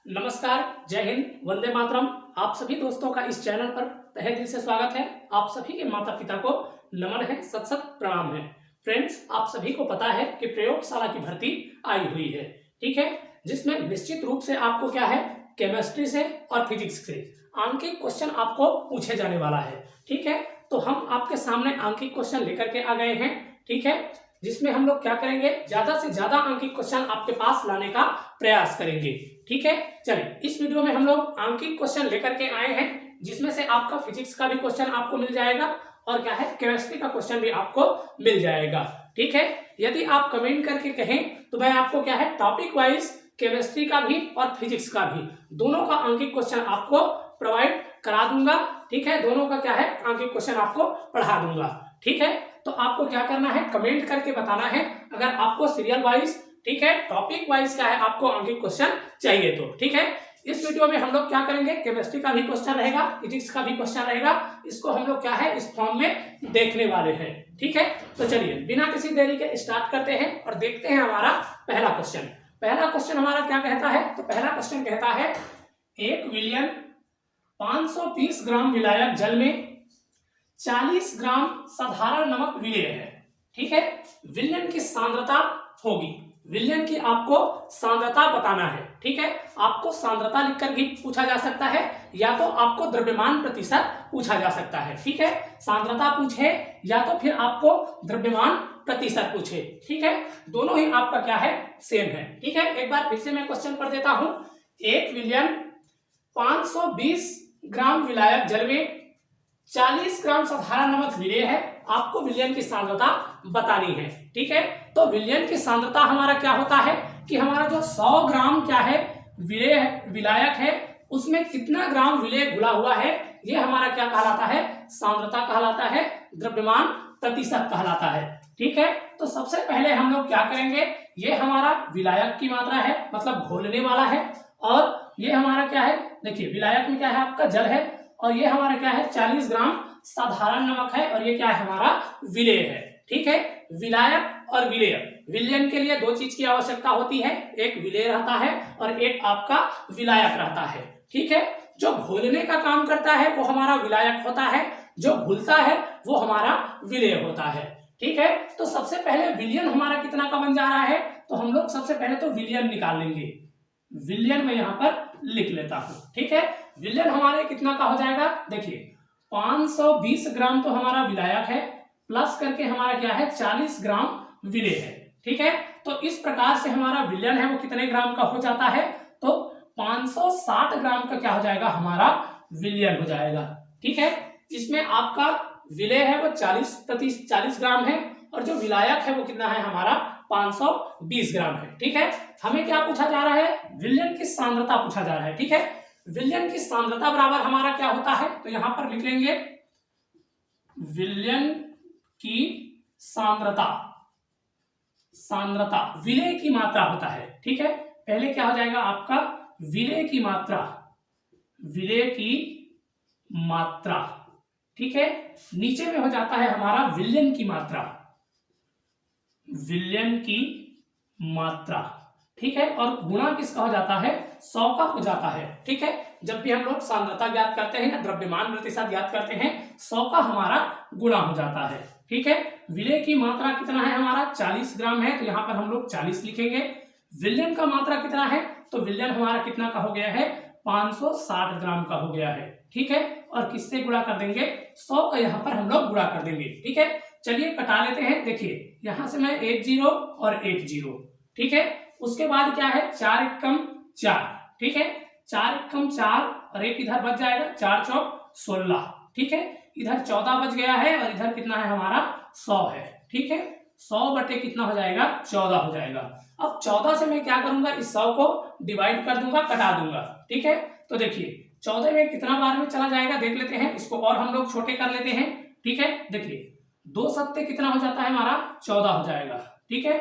नमस्कार, जय हिंद, वंदे मातरम। आप सभी दोस्तों का इस चैनल पर तहे दिल से स्वागत है। आप सभी के माता पिता को नमन है, सत सत प्रणाम है। फ्रेंड्स, आप सभी को पता है कि प्रयोगशाला की भर्ती आई हुई है, ठीक है, जिसमें निश्चित रूप से आपको क्या है, केमिस्ट्री से और फिजिक्स से आंकिक क्वेश्चन आपको पूछे जाने वाला है, ठीक है। तो हम आपके सामने आंकिक क्वेश्चन लेकर के आ गए हैं, ठीक है, जिसमें हम लोग क्या करेंगे, ज्यादा से ज्यादा अंकित क्वेश्चन आपके पास लाने का प्रयास करेंगे, ठीक है। चलिए, इस वीडियो में हम लोग अंकित क्वेश्चन लेकर के आए हैं, जिसमें से आपका फिजिक्स का भी क्वेश्चन आपको मिल जाएगा और क्या है, केमिस्ट्री का क्वेश्चन भी आपको मिल जाएगा, ठीक है। यदि आप कमेंट करके कहें तो मैं आपको क्या है, टॉपिक वाइज केमिस्ट्री का भी और फिजिक्स का भी दोनों का अंकित क्वेश्चन आपको प्रोवाइड करा दूंगा, ठीक है। दोनों का क्या है, अंकित क्वेश्चन आपको पढ़ा दूंगा, ठीक है। तो आपको क्या करना है, कमेंट करके बताना है अगर आपको सीरियल वाइज, ठीक है, टॉपिक वाइज क्या है, आपको अंकित क्वेश्चन चाहिए तो, ठीक है। इस वीडियो में हम लोग क्या करेंगे, केमिस्ट्री का भी क्वेश्चन रहेगा, फिजिक्स का भी क्वेश्चन रहेगा, इसको हम लोग क्या है, इस फॉर्म में देखने वाले हैं, ठीक है। तो चलिए, बिना किसी देरी के स्टार्ट करते हैं और देखते हैं हमारा पहला क्वेश्चन। पहला क्वेश्चन हमारा क्या कहता है, तो पहला क्वेश्चन कहता है 1 विलियन 530 ग्राम विलायक जल में 40 ग्राम साधारण नमक विलेय है, ठीक है। विलयन की सांद्रता होगी, विलयन की आपको सांद्रता बताना है, ठीक है। आपको सांद्रता लिखकर भी पूछा जा सकता है या तो आपको द्रव्यमान प्रतिशत पूछा जा सकता है, ठीक है। सांद्रता पूछे या तो फिर आपको द्रव्यमान प्रतिशत पूछे, ठीक है, दोनों ही आपका क्या है, सेम है, ठीक है। एक बार फिर से मैं क्वेश्चन पढ़ देता हूं। 1 विलियन 520 ग्राम विलायक जल में 40 ग्राम साधारण नमक विलेय है, आपको विलयन की सांद्रता बतानी है, ठीक है। तो विलयन की सांद्रता हमारा क्या होता है कि हमारा जो 100 ग्राम क्या है, विलायक है, उसमें कितना ग्राम विलेय घुला हुआ है, ये हमारा क्या कहलाता है, सांद्रता कहलाता है, द्रव्यमान प्रतिशत कहलाता है, ठीक है। तो सबसे पहले हम लोग क्या करेंगे, ये हमारा विलायक की मात्रा है, मतलब घोलने वाला है, और ये हमारा क्या है, देखिए विलायक में क्या है, आपका जल है, और ये हमारा क्या है, 40 ग्राम साधारण नमक है, और ये क्या है, हमारा विलेय है, ठीक है। विलायक और विलेय, विलयन के लिए दो चीज की आवश्यकता होती है, एक विलेय रहता है और एक आपका विलायक रहता है, ठीक है। जो घोलने का काम करता है वो हमारा विलायक होता है, जो घुलता है वो हमारा विलेय होता है, ठीक है। तो सबसे पहले विलयन हमारा कितना का बन जा रहा है, तो हम लोग सबसे पहले तो विलयन निकाल लेंगे। विलयन में यहां पर लिख लेता हूं, ठीक है। विलयन हमारे कितना का हो जाएगा, देखिए 520 ग्राम तो हमारा विलायक है, प्लस करके हमारा क्या है, 40 ग्राम विलेय है, ठीक है। तो इस प्रकार से हमारा विलयन है वो कितने ग्राम का हो जाता है, तो 560 ग्राम का क्या हो जाएगा, हमारा विलयन हो जाएगा, ठीक है। इसमें आपका विलेय है वो 40 ग्राम है, और जो विलायक है वो कितना है, हमारा 520 ग्राम है, ठीक है। हमें क्या पूछा जा रहा है, विलयन की सांद्रता पूछा जा रहा है, ठीक है। विलयन की सांद्रता बराबर हमारा क्या होता है, तो यहां पर लिख लेंगे विलयन की सांद्रता, सांद्रता विलेय की मात्रा होता है, ठीक है। पहले क्या हो जाएगा आपका, विलेय की मात्रा, विलेय की मात्रा, ठीक है। नीचे में हो जाता है हमारा विलयन की मात्रा, विलयन की मात्रा, ठीक है। और गुणा किसका हो जाता है, 100 का हो जाता है, ठीक है। जब भी हम लोग सांद्रता ज्ञात करते हैं या द्रव्यमान प्रतिशत ज्ञात करते हैं, 100 का हमारा गुणा हो जाता है, ठीक है। विलेय की मात्रा कितना है, हमारा 40 ग्राम है, तो यहां पर हम लोग 40 लिखेंगे। विलयन का मात्रा कितना है, तो विलयन हमारा कितना का हो गया है, 560 ग्राम का हो गया है, ठीक है। और किससे गुणा कर देंगे, 100 का यहां पर हम लोग गुणा कर देंगे, ठीक है। चलिए कटा लेते हैं, देखिए यहां से मैं 1 0 और 1 0, ठीक है। उसके बाद क्या है, 4 एकम 4, ठीक है, 4 एकम 4 और एक इधर बच जाएगा, 4 चौक 16, ठीक है। इधर 14 बच गया है और इधर कितना है, हमारा 100 है, ठीक है। 100 बटे कितना हो जाएगा, 14 हो जाएगा। अब 14 से मैं क्या करूंगा, इस 100 को डिवाइड कर दूंगा, कटा दूंगा, ठीक है। तो देखिए 14 में कितना बार में चला जाएगा, देख लेते हैं इसको, और हम लोग छोटे कर लेते हैं, ठीक है। देखिए 2 सत्ते कितना हो जाता है, हमारा 14 हो जाएगा, ठीक है।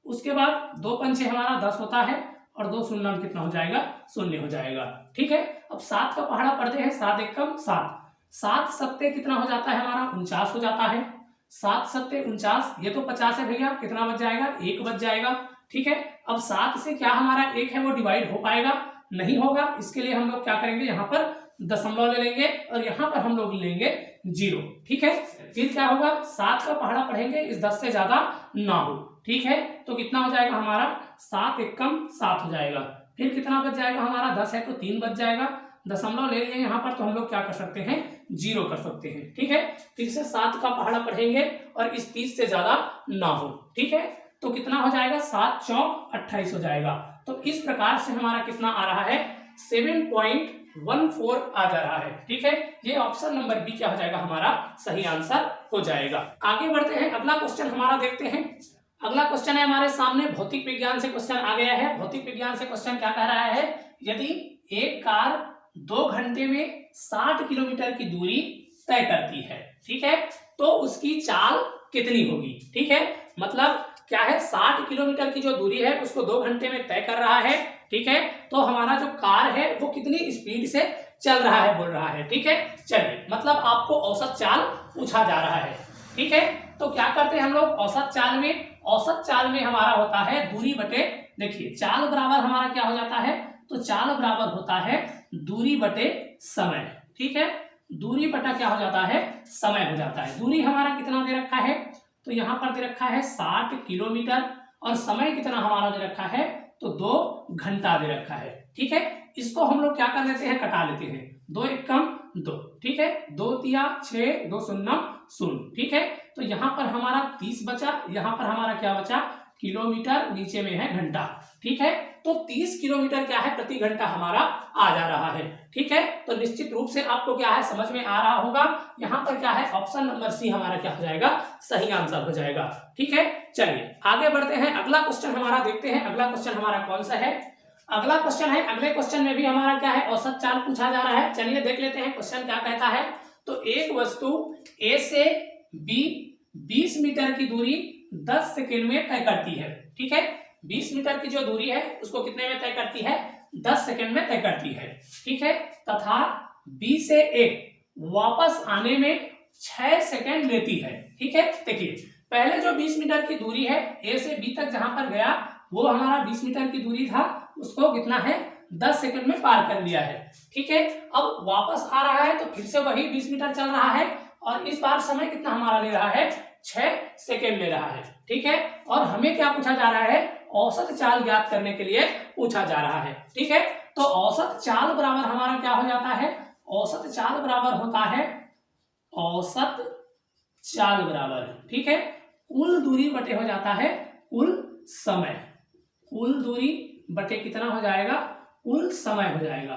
उसके बाद 2 पंचे हमारा 10 होता है, और 2 शून्य कितना हो जाएगा, 0 हो जाएगा, ठीक है। अब 7 का पहाड़ा पढ़ते हैं, 7 एकम 7, 7 सत्ते कितना हो जाता है, हमारा 49 हो जाता है, 7 सत्ते 49, ये तो 50 है भैया, कितना बच जाएगा, 1 बच जाएगा, ठीक है। अब 7 से क्या हमारा 1 है वो डिवाइड हो पाएगा, नहीं होगा, इसके लिए हम लोग क्या करेंगे, यहाँ पर दशमलव ले लेंगे और यहाँ पर हम लोग लेंगे 0। ठीक है, फिर क्या होगा, 7 का पहाड़ा पढ़ेंगे इस 10 से ज्यादा ना हो। ठीक है, तो कितना हो जाएगा हमारा, 7 एकम 7 हो जाएगा। फिर कितना बच जाएगा हमारा, 10 है तो 3 बच जाएगा, दशमलव ले लिए यहाँ पर तो हम लोग क्या कर सकते हैं, 0 कर सकते हैं। ठीक है, फिर से 7 का पहाड़ा पढ़ेंगे और इस 30 से ज्यादा ना हो। ठीक है, तो कितना हो जाएगा, 7 चौक 28 हो जाएगा। तो इस प्रकार से हमारा कितना आ रहा है, 7.14 आ जा रहा है। ठीक है, ये ऑप्शन नंबर बी क्या हो जाएगा, हमारा सही आंसर हो जाएगा। आगे बढ़ते हैं, अगला क्वेश्चन हमारा देखते हैं। अगला क्वेश्चन है हमारे सामने, भौतिक विज्ञान से क्वेश्चन आ गया है। भौतिक विज्ञान से क्वेश्चन क्या कह रहा है, यदि एक कार 2 घंटे में 60 किलोमीटर की दूरी तय करती है, ठीक है, तो उसकी चाल कितनी होगी। ठीक है, मतलब क्या है, 60 किलोमीटर की जो दूरी है उसको 2 घंटे में तय कर रहा है। ठीक है, तो हमारा जो कार है वो कितनी स्पीड से चल रहा है, बोल रहा है। ठीक है, चलिए, मतलब आपको औसत चाल पूछा जा रहा है। ठीक है, तो क्या करते हैं हम लोग, औसत चाल में हमारा होता है दूरी बटे, देखिए चाल बराबर हमारा क्या हो जाता है, तो चाल बराबर होता है दूरी बटे समय। ठीक है, दूरी बटा क्या हो जाता है, समय हो जाता है। दूरी हमारा कितना दे रखा है, तो यहाँ पर दे रखा है 60 किलोमीटर और समय कितना हमारा दे रखा है, तो 2 घंटा दे रखा है। ठीक है, इसको हम लोग क्या कर लेते हैं, कटा लेते हैं, 2 एकम 2। ठीक है, 2 तिया 6, 2 शून्य 0। ठीक है, तो यहाँ पर हमारा 30 बचा, यहाँ पर हमारा क्या बचा, किलोमीटर, नीचे में है घंटा। ठीक है, तो 30 किलोमीटर क्या है, प्रति घंटा हमारा आ जा रहा है। ठीक है, तो निश्चित रूप से आपको क्या है, समझ में आ रहा होगा। यहाँ पर क्या है, ऑप्शन नंबर सी हमारा क्या हो जाएगा, सही आंसर हो जाएगा। ठीक है, चलिए आगे बढ़ते हैं, अगला क्वेश्चन हमारा देखते हैं। अगला क्वेश्चन हमारा कौन सा है, अगला क्वेश्चन है, अगले क्वेश्चन में भी हमारा क्या है, औसत चाल पूछा जा रहा है। चलिए देख लेते हैं क्वेश्चन क्या कहता है। तो एक वस्तु ए से बी 20 मीटर की दूरी 10 सेकेंड में तय करती है। ठीक है, 20 मीटर की जो दूरी है उसको कितने में तय करती है, 10 सेकेंड में तय करती है। ठीक है, तथा बी से ए वापस आने में 6 सेकेंड लेती है। ठीक है, देखिए पहले जो 20 मीटर की दूरी है, ए से बी तक जहां पर गया वो हमारा 20 मीटर की दूरी था, उसको कितना है, 10 सेकेंड में पार कर लिया है। ठीक है, अब वापस आ रहा है तो फिर से वही 20 मीटर चल रहा है और इस बार समय कितना हमारा ले रहा है, 6 सेकेंड ले रहा है। ठीक है, और हमें क्या पूछा जा रहा है, औसत चाल ज्ञात करने के लिए पूछा जा रहा है। ठीक है, तो औसत चाल बराबर हमारा क्या हो जाता है, औसत चाल बराबर होता है, औसत चाल बराबर, ठीक है, कुल दूरी बटे हो जाता है कुल समय। कुल दूरी बटे कितना हो जाएगा, कुल समय हो जाएगा,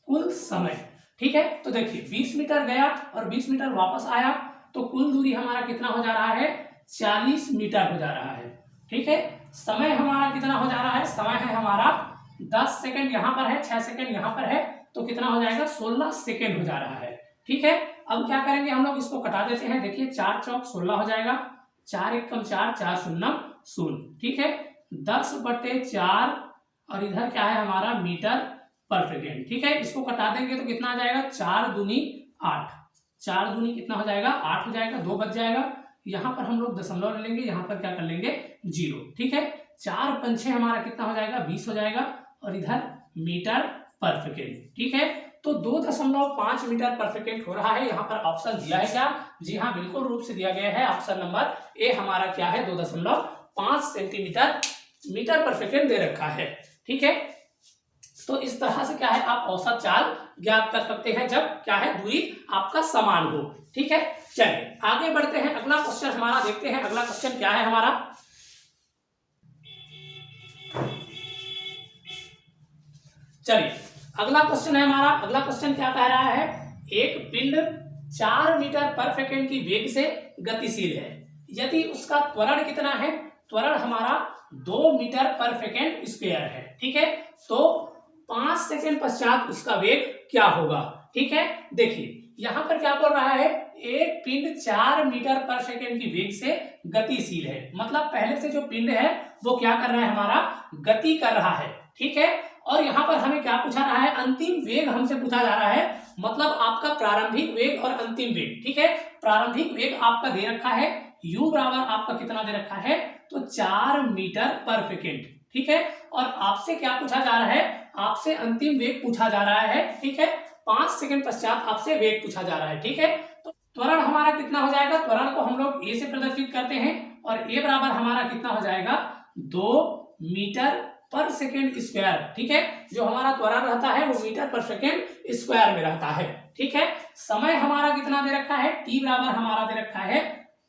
कुल समय। ठीक है, तो देखिए 20 मीटर गया और 20 मीटर वापस आया, तो कुल दूरी हमारा कितना हो जा रहा है, 40 मीटर हो जा रहा है। ठीक है, समय हमारा कितना हो जा रहा है, समय है हमारा 10 सेकेंड, यहाँ पर है 6 सेकेंड यहाँ पर है, तो कितना हो जाएगा, 16 सेकेंड हो जा रहा है। ठीक है, अब क्या करेंगे हम लोग, इसको कटा देते हैं। देखिए 4 चौक 16 हो जाएगा, 4 एकम 4, 4 शून्य 0। ठीक है, 10 बटे 4 और इधर क्या है हमारा, मीटर पर सेकेंड। ठीक है, इसको कटा देंगे तो कितना आ जाएगा, 4 दूनी 8, 4 दूनी कितना हो जाएगा, 8 हो जाएगा, 2 बच जाएगा। यहाँ पर हम लोग दशमलव ले लेंगे, यहाँ पर क्या कर लेंगे, 0। ठीक है, 4 पंचे हमारा कितना हो जाएगा, 20 हो जाएगा और इधर मीटर पर सेकेंड। ठीक है, तो 2.5 मीटर पर सेकेंड हो रहा है। यहाँ पर ऑप्शन दिया है क्या, जी हाँ, बिल्कुल रूप से दिया गया है। ऑप्शन नंबर ए हमारा क्या है, 2.5 सेंटीमीटर मीटर पर सेकेंड दे रखा है। ठीक है, तो इस तरह से क्या है, आप औसत चाल ज्ञात कर सकते हैं जब क्या है, दूरी आपका समान हो। ठीक है, चलिए आगे बढ़ते हैं, अगला क्वेश्चन हमारा देखते हैं। अगला क्वेश्चन क्या है हमारा, चलिए अगला क्वेश्चन है हमारा। अगला क्वेश्चन क्या कह रहा है, एक पिंड 4 मीटर पर सेकेंड की वेग से गतिशील है, यदि उसका त्वरण कितना है, त्वरण हमारा 2 मीटर पर सेकेंड स्क्वायर है। ठीक है, तो 5 सेकेंड पश्चात उसका वेग क्या होगा। ठीक है, देखिए यहाँ पर क्या बोल रहा है, एक पिंड 4 मीटर पर सेकेंड की वेग से गतिशील है, मतलब पहले से जो पिंड है वो क्या कर रहा है, हमारा गति कर रहा है। ठीक है, और यहाँ पर हमें क्या पूछा रहा है, अंतिम वेग हमसे पूछा जा रहा है, मतलब आपका प्रारंभिक वेग और अंतिम वेग। ठीक है, प्रारंभिक वेग आपका दे रखा है u बराबर आपका कितना दे रखा है, तो 4 मीटर पर सेकेंड। ठीक है। और आपसे क्या पूछा जा रहा है, आपसे अंतिम वेग पूछा जा रहा है, ठीक है। 5 सेकंड पश्चात आपसे वेग पूछा जा रहा है, ठीक है। तो त्वरण हमारा कितना हो जाएगा, त्वरण को हम लोग ए से प्रदर्शित करते हैं और ए बराबर हमारा कितना हो जाएगा 2 मीटर पर सेकेंड स्क्वायर, ठीक है। जो हमारा त्वरण रहता है वो मीटर पर सेकेंड स्क्वायर में रहता है, ठीक है। समय हमारा कितना दे रखा है, टी बराबर हमारा दे रखा है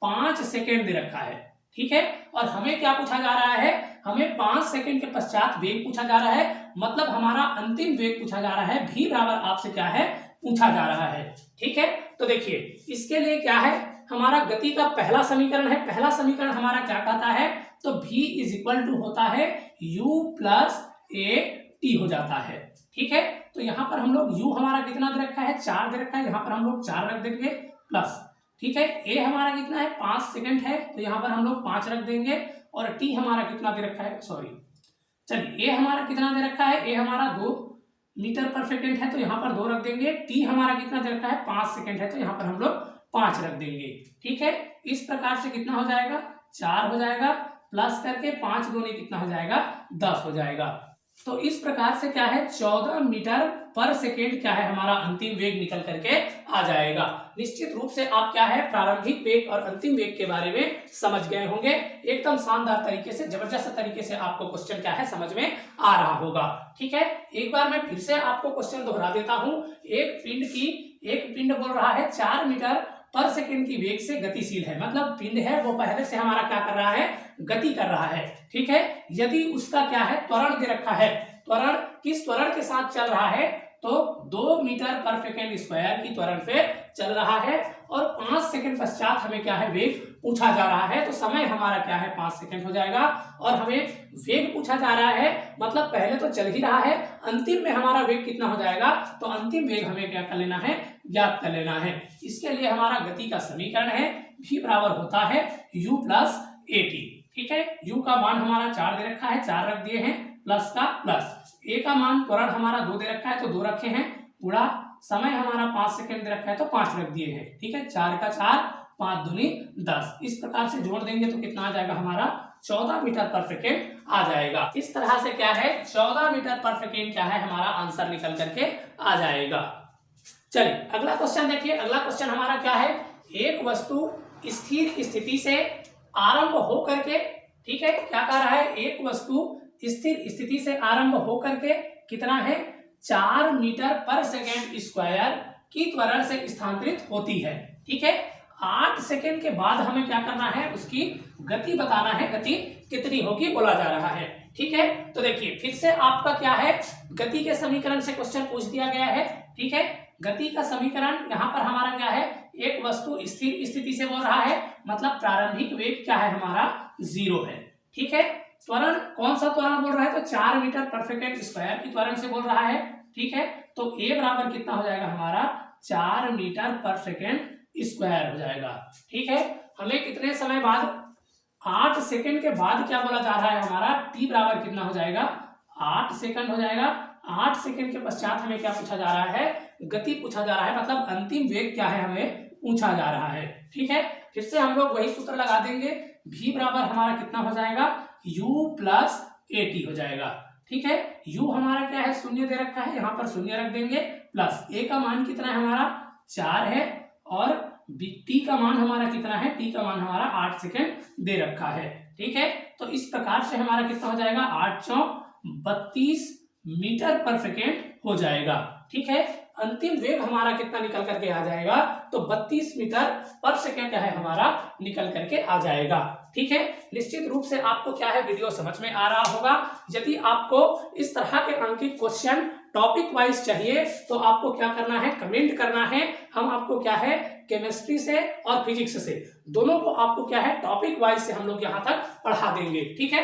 5 सेकेंड दे रखा है, ठीक है। और हमें क्या पूछा जा रहा है, हमें 5 सेकेंड के पश्चात वेग पूछा जा रहा है, मतलब हमारा अंतिम वेग पूछा जा रहा है, भी बराबर आपसे क्या है पूछा जा रहा है, ठीक है। तो देखिए इसके लिए क्या है, हमारा गति का पहला समीकरण है, पहला समीकरण हमारा क्या कहता है, तो v इज इक्वल टू होता है u प्लस ए टी हो जाता है, ठीक है। तो यहाँ पर हम लोग u हमारा कितना दे रखा है 4 दे रखा है, यहाँ पर हम लोग 4 रख देंगे प्लस, ठीक है। a हमारा कितना है 5 सेकंड है, तो यहाँ पर हम लोग 5 रख देंगे और t हमारा कितना दे रखा है, सॉरी चलिए a हमारा कितना दे रखा है, a हमारा 2 मीटर पर सेकेंड है, तो यहाँ पर 2 रख देंगे। t हमारा कितना दे रखा है 5 सेकंड है, तो यहाँ पर हम लोग 5 रख देंगे, ठीक है। इस प्रकार से कितना हो जाएगा 4 हो जाएगा, प्लस करके 5 दूनी कितना हो जाएगा 10 हो जाएगा। तो इस प्रकार से क्या है 14 मीटर पर सेकेंड क्या है हमारा अंतिम वेग निकल करके आ जाएगा। निश्चित रूप से आप क्या है प्रारंभिक वेग और अंतिम वेग के बारे में समझ गए होंगे। एकदम शानदार तरीके से, जबरदस्त तरीके से आपको क्वेश्चन क्या है समझ में आ रहा होगा, ठीक है। एक बार मैं फिर से आपको क्वेश्चन दोहरा देता हूं। एक पिंड बोल रहा है 4 मीटर पर सेकेंड की वेग से गतिशील है, मतलब पिंड है वो पहले से हमारा क्या कर रहा है गति कर रहा है, ठीक है। यदि उसका क्या है त्वरण दे रखा है, त्वरण किस त्वरण के साथ चल रहा है, तो 2 मीटर पर सेकेंड स्क्वायर की त्वरण से चल रहा है और 5 सेकंड पश्चात हमें क्या है वेग पूछा जा रहा है। तो समय हमारा क्या है 5 सेकंड हो जाएगा और हमें वेग पूछा जा रहा है, मतलब पहले तो चल ही रहा है, अंतिम में हमारा वेग कितना हो जाएगा, तो अंतिम वेग हमें क्या कर लेना है ज्ञात कर लेना है। इसके लिए हमारा गति का समीकरण है v बराबर होता है u प्लस ए टी, ठीक है। u का मान हमारा 4 दे रखा है, 4 रख दिए हैं, प्लस का प्लस, a का मान त्वरण हमारा 2 दे रखा है तो 2 रखे हैं, पूरा समय हमारा 5 सेकंड दे रखा है तो 5 रख दिए हैं, ठीक है। 4 का 4, 5 दूनी 10, इस प्रकार से जोड़ देंगे तो कितना आ जाएगा हमारा 14 मीटर पर सेकेंड आ जाएगा। इस तरह से क्या है 14 मीटर पर सेकेंड क्या है हमारा आंसर निकल करके आ जाएगा। चलिए अगला क्वेश्चन देखिए। अगला क्वेश्चन हमारा क्या है, एक वस्तु स्थिर स्थिति से आरंभ हो करके, ठीक है, क्या कह रहा है, एक वस्तु स्थिर स्थिति से आरंभ हो करके कितना है 4 मीटर पर सेकेंड स्क्वायर की त्वरण से स्थानांतरित होती है, ठीक है। 8 सेकेंड के बाद हमें क्या करना है, उसकी गति बताना है, गति कितनी होगी बोला जा रहा है, ठीक है। तो देखिए फिर से आपका क्या है गति के समीकरण से क्वेश्चन पूछ दिया गया है, ठीक है। गति का समीकरण यहाँ पर हमारा क्या है, एक वस्तु स्थिर स्थिति से बोल रहा है, मतलब प्रारंभिक वेग क्या है हमारा 0 है, ठीक है। त्वरण कौन सा त्वरण बोल रहा है, तो 4 मीटर पर सेकेंड स्क्वायर की त्वरण से बोल रहा है, ठीक है। तो a बराबर कितना हो जाएगा हमारा 4 मीटर पर सेकेंड स्क्वायर हो जाएगा, ठीक है। हमें कितने समय बाद 8 सेकंड के बाद क्या बोला जा रहा है हमारा t बराबर कितना हो जाएगा 8 सेकंड हो जाएगा। 8 सेकंड के पश्चात हमें क्या पूछा जा रहा है, गति पूछा जा रहा है, मतलब अंतिम वेग क्या है हमें पूछा जा रहा है, ठीक है। फिर से हम लोग वही सूत्र लगा देंगे, v बराबर हमारा कितना हो जाएगा u प्लस ए टी हो जाएगा, ठीक है। u हमारा क्या है 0 दे रखा है, यहाँ पर 0 रख देंगे, प्लस a का मान कितना है हमारा 4 है और t का मान हमारा कितना है, t का मान हमारा 8 सेकंड दे रखा है, ठीक है। तो इस प्रकार से हमारा कितना हो जाएगा 8 चौक 32 मीटर पर सेकेंड हो जाएगा, ठीक है। अंतिम वेग हमारा कितना निकल करके आ जाएगा, तो 32 मीटर पर सेकेंड क्या है हमारा निकल करके आ जाएगा, ठीक है। निश्चित रूप से आपको क्या है वीडियो समझ में आ रहा होगा। यदि आपको इस तरह के अंकित क्वेश्चन टॉपिक वाइज चाहिए तो आपको क्या करना है, कमेंट करना है। हम आपको क्या है केमिस्ट्री से और फिजिक्स से दोनों को आपको क्या है टॉपिक वाइज से हम लोग यहाँ तक पढ़ा देंगे, ठीक है।